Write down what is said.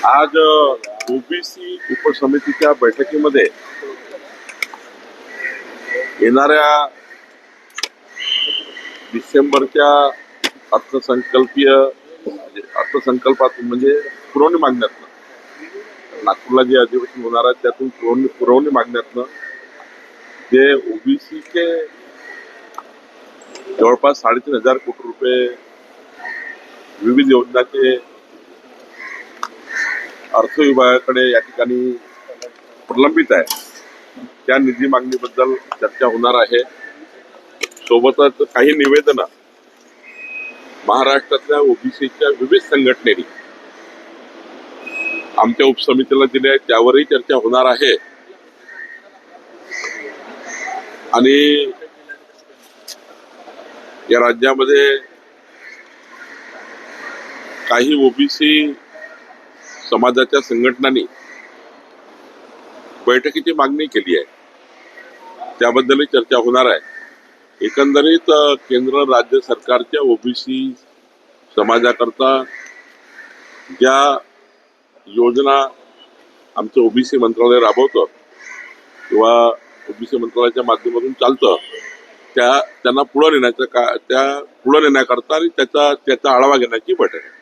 आज ओबीसी उपसमितीच्या बैठकीमध्ये येणाऱ्या डिसेंबरच्या अर्थसंकल्पातून म्हणजे पुरवणी मागण्यातनं नागपूरला जे अधिवेशन होणार आहे त्यातून पुरवणी मागण्यातनं जे ओबीसीचे जवळपास 3,500 कोटी रुपये विविध योजनाचे अर्थ विभागाकडे या ठिकाणी प्रलंबित आहे त्या निधी मागणीबद्दल चर्चा होणार आहे. सोबतच काही निवेदनं महाराष्ट्रातल्या ओबीसीच्या विविध संघटनेनी आमच्या उपसमितीला दिले आहेत त्यावरही चर्चा होणार आहे. आणि या राज्यामध्ये काही ओबीसी समाजाच्या संघटनांनी बैठकीची मागणी केली आहे त्याबद्दलही चर्चा होणार आहे. एकंदरीत केंद्र राज्य सरकारच्या ओबीसी समाजाकरता ज्या योजना आमचं ओबीसी मंत्रालय राबवतं किंवा ओबीसी मंत्रालयाच्या माध्यमातून चालतं त्यांना पुढे नेण्याकरता आणि त्याचा आढावा घेण्याची बैठक आहे.